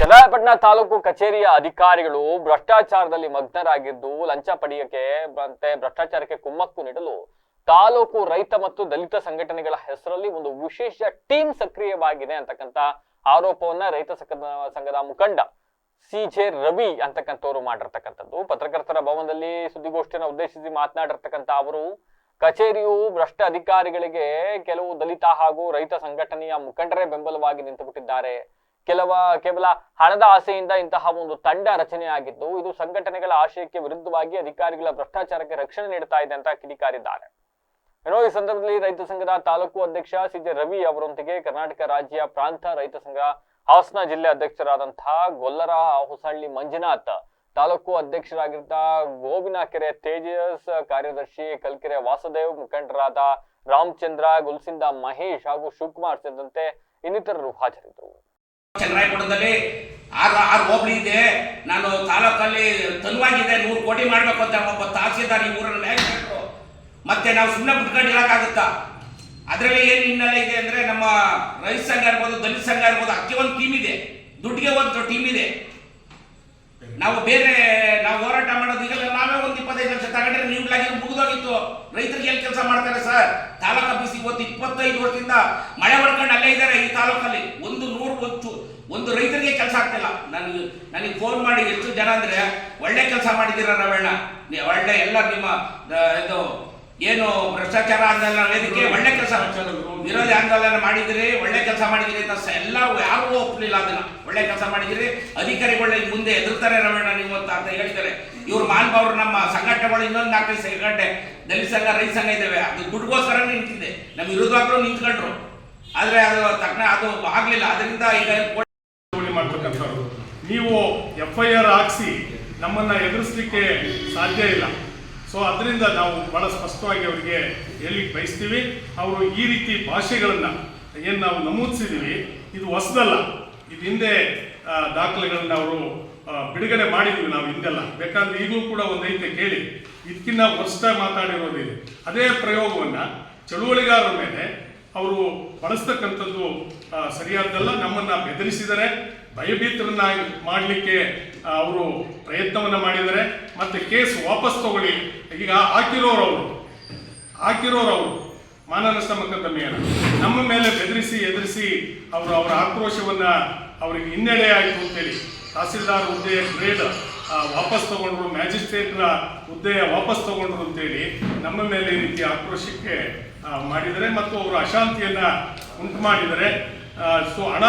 ಚನ್ನರಾಯಪಟ್ಟಣ ತಾಲೂಕು ಕಚೇರಿಯ ಅಧಿಕಾರಿಗಳು ಭ್ರಷ್ಟಾಚಾರದಲ್ಲಿ ಮಗ್ನರಾಗಿದ್ದು ಲಂಚ ಪಡೆಯಕ್ಕೆ ಮತ್ತೆ ಭ್ರಷ್ಟಾಚಾರಕ್ಕೆ ಕುಮ್ಮಕ್ಕು ನೀಡಲು ತಾಲೂಕು ರೈತ ಮತ್ತು ದಲಿತ ಸಂಘಟನೆಗಳ ಹೆಸರಲ್ಲಿ ಒಂದು ವಿಶೇಷ ಟೀಮ್ ಸಕ್ರಿಯವಾಗಿದೆ ಅಂತಕ್ಕಂಥ ಆರೋಪವನ್ನ ರೈತ ಸಂಘದ ಮುಖಂಡ ಸಿಜೆ ರವಿ ಅಂತಕ್ಕಂಥವ್ರು ಮಾಡಿರ್ತಕ್ಕಂಥದ್ದು. ಪತ್ರಕರ್ತರ ಭವನದಲ್ಲಿ ಸುದ್ದಿಗೋಷ್ಠಿಯನ್ನು ಉದ್ದೇಶಿಸಿ ಮಾತನಾಡಿರ್ತಕ್ಕಂಥ ಅವರು ಕಚೇರಿಯು ಭ್ರಷ್ಟ ಅಧಿಕಾರಿಗಳಿಗೆ ಕೆಲವು ದಲಿತ ಹಾಗೂ ರೈತ ಸಂಘಟನೆಯ ಮುಖಂಡರೇ ಬೆಂಬಲವಾಗಿ ನಿಂತುಬಿಟ್ಟಿದ್ದಾರೆ. ಕೇವಲ ಹಣದ ಆಸೆಯಿಂದ ಇಂತಹ ಒಂದು ತಂಡ ರಚನೆಯಾಗಿದ್ದು ಇದು ಸಂಘಟನೆಗಳ ಆಶಯಕ್ಕೆ ವಿರುದ್ಧವಾಗಿ ಅಧಿಕಾರಿಗಳ ಭ್ರಷ್ಟಾಚಾರಕ್ಕೆ ರಕ್ಷಣೆ ನೀಡುತ್ತಾ ಇದೆ ಅಂತ ಕಿಡಿಕಾರಿದ್ದಾರೆ. ಈ ಸಂದರ್ಭದಲ್ಲಿ ರೈತ ಸಂಘದ ತಾಲೂಕು ಅಧ್ಯಕ್ಷ ಸಿಜೆ ರವಿ ಅವರೊಂದಿಗೆ ಕರ್ನಾಟಕ ರಾಜ್ಯ ಪ್ರಾಂತ ರೈತ ಸಂಘ ಹಾಸನ ಜಿಲ್ಲೆ ಅಧ್ಯಕ್ಷರಾದಂತಹ ಗೊಲ್ಲರ ಹೊಸಹಳ್ಳಿ ಮಂಜುನಾಥ್, ತಾಲೂಕು ಅಧ್ಯಕ್ಷರಾಗಿದ್ದ ಗೋವಿನಕೆರೆ ತೇಜಸ್, ಕಾರ್ಯದರ್ಶಿ ಕಲ್ಕೆರೆ ವಾಸುದೇವ್, ಮುಖಂಡರಾದ ರಾಮಚಂದ್ರ, ಗುಲ್ಸಿಂದ ಮಹೇಶ್ ಹಾಗೂ ಶಿವಕುಮಾರ್ ಸೇರಿದಂತೆ ಇನ್ನಿತರರು ಹಾಜರಿದ್ದರು. ಚನ್ನರಾಯಪಟ್ಟಣದಲ್ಲಿ ಆರು ಹೋಬಳಿ ಇದೆ. ನಾನು ತಾಲೂಕಲ್ಲಿ ತನುವಾಗಿದೆ 100 ಕೋಟಿ ಮಾಡಬೇಕು ಅಂತ ಒಬ್ಬ ತಹಸೀಲ್ದಾರ್ ಈ ಊರನ್ನು ಮ್ಯಾಜಿಸ್ಟ್ರೇಟ್ರು. ಮತ್ತೆ ನಾವು ಸುಮ್ಮನೆ ಬಿಟ್ಕೊಂಡು ಇರೋಕ್ಕಾಗುತ್ತಾ? ಅದರಲ್ಲಿ ಏನು ಹಿನ್ನೆಲೆ ಇದೆ ಅಂದರೆ ನಮ್ಮ ರೈತ ಸಂಘ ಇರ್ಬೋದು, ದಲಿತ ಸಂಘ ಇರ್ಬೋದು, ಅದಕ್ಕೆ ಒಂದು ಟೀಮ್ ಇದೆ, ದುಡ್ಡಿಗೆ ಒಂದು ಟೀಮ್ ಇದೆ. ನಾವು ಹೋರಾಟ ಮಾಡೋದು ಈಗಲ್ಲ ನಾವೇ ಒಂದು 25 ಲಕ್ಷ ತಗೊಂಡ್ರೆ ನೀವುಗಳಾಗಿ ಮುಗಿದೋಗಿತ್ತು. ರೈತರಿಗೆ ಎಲ್ಲಿ ಕೆಲಸ ಮಾಡ್ತಾರೆ ಸರ್? ತಾಲೂಕು ಆಫೀಸ್ ಇವತ್ತು 25 ವರ್ಷದಿಂದ ಮಳೆ ಹೊಡ್ಕೊಂಡು ಅಲ್ಲೇ ಇದ್ದಾರೆ ಈ ತಾಲೂಕಲ್ಲಿ. ಒಂದು ರೈತರಿಗೆ ಕೆಲಸ ಆಗ್ತಿಲ್ಲ. ನನಗೆ ಫೋನ್ ಮಾಡಿ ಎಷ್ಟು ಜನ ಅಂದರೆ ಒಳ್ಳೆ ಕೆಲಸ ಮಾಡಿದ್ದೀರ ರವಣ್ಣ, ಒಳ್ಳೆ ಎಲ್ಲ ನಿಮ್ಮ ಇದು ಏನು ಭ್ರಷ್ಟಾಚಾರ ಆಂದೋಲನ ವೇದಿಕೆ ಒಳ್ಳೆ ಕೆಲಸ, ವಿರೋಧಿ ಆಂದೋಲನ ಮಾಡಿದಿರಿ, ಒಳ್ಳೆ ಕೆಲಸ ಮಾಡಿದಿರಿ ಅಂತ ಎಲ್ಲರೂ ಯಾರೂ ಒಪ್ಪಲಿಲ್ಲ. ಅದನ್ನ ಒಳ್ಳೆ ಕೆಲಸ ಮಾಡಿದಿರಿ, ಅಧಿಕಾರಿಗಳ ಮುಂದೆ ಎದುರ್ತಾರೆ ರವಣ್ಣ ನೀವು ಅಂತ ಹೇಳಿದ್ದಾರೆ. ಇವ್ರು ಮಾನ್ಭಾವರು ನಮ್ಮ ಸಂಘಟನೆಗಳು ಇನ್ನೊಂದು 4 ಸಂಘಟನೆ ದಲಿತ ಸಂಘ ರೈತ ಸಂಘ ಇದ್ದಾವೆ. ಅದು ದುಡ್ಡುಗೋಸ್ಕರ ನಿಂತಿದೆ, ನಮ್ಮ ವಿರೋಧವಾಗ್ಲೂ ನಿಂತ್ಕೊಂಡ್ರು. ಆದರೆ ಅದು ಆಗಲಿಲ್ಲ. ಅದರಿಂದ ಈಗ ಮಾಡ್ತಕ್ಕಂಥವ್ರು ನೀವು FIR ಹಾಕಿಸಿ ನಮ್ಮನ್ನ ಎದುರಿಸಲಿಕ್ಕೆ ಸಾಧ್ಯ ಇಲ್ಲ. ಸೊ ಅದರಿಂದ ನಾವು ಬಹಳ ಸ್ಪಷ್ಟವಾಗಿ ಅವರಿಗೆ ಹೇಳಲಿಕ್ಕೆ ಬಯಸ್ತೀವಿ. ಅವರು ಈ ರೀತಿ ಭಾಷೆಗಳನ್ನು ಏನು ನಾವು ನಮೂದಿಸಿದ್ದೀವಿ ಇದು ಹೊಸದಲ್ಲ. ಇದು ಹಿಂದೆ ದಾಖಲೆಗಳನ್ನು ಅವರು ಬಿಡುಗಡೆ ಮಾಡಿದ್ವಿ ನಾವು ಹಿಂದೆಲ್ಲ. ಬೇಕಾದ್ರೆ ಈಗಲೂ ಕೂಡ ಒಂದೈತೆ ಕೇಳಿ, ಇದಕ್ಕಿಂತ ವರ್ಷ ಮಾತಾಡಿರೋದಿದೆ. ಅದೇ ಪ್ರಯೋಗವನ್ನು ಚಳುವಳಿಗಾರರ ಮೇಲೆ ಅವರು ಬಳಸ್ತಕ್ಕಂಥದ್ದು ಸರಿಯಾದ್ದಲ್ಲ. ನಮ್ಮನ್ನು ಬೆದರಿಸಿದರೆ, ಭಯಭೀತರನ್ನ ಮಾಡಲಿಕ್ಕೆ ಅವರು ಪ್ರಯತ್ನವನ್ನು ಮಾಡಿದ್ದಾರೆ. ಮತ್ತು ಕೇಸ್ ವಾಪಸ್ ತಗೊಳ್ಳಿ, ಈಗ ಹಾಕಿರೋರು ಮಾನನಷ್ಟ ಮೊಕದ್ದಮೆಯನ್ನು ನಮ್ಮ ಮೇಲೆ ಬೆದರಿಸಿ ಎದುರಿಸಿ ಅವರ ಆಕ್ರೋಶವನ್ನು ಅವರಿಗೆ ಹಿನ್ನಡೆ ಆಯಿತು ಅಂತೇಳಿ ತಹಸೀಲ್ದಾರ್ ಹುದ್ದೆಯ ಗ್ರೇಡ್ ವಾಪಸ್ ತಗೊಂಡ್ರು, ಮ್ಯಾಜಿಸ್ಟ್ರೇಟ್ರ ಹುದ್ದೆಯ ವಾಪಸ್ ತಗೊಂಡ್ರು ಅಂತೇಳಿ ನಮ್ಮ ಮೇಲೆ ಈ ರೀತಿ ಆಕ್ರೋಶಕ್ಕೆ ಮಾಡಿದರೆ ಮತ್ತು ಅವರು ಅಶಾಂತಿಯನ್ನು ಉಂಟು ಮಾಡಿದರೆ. ಸೊ ಹಣ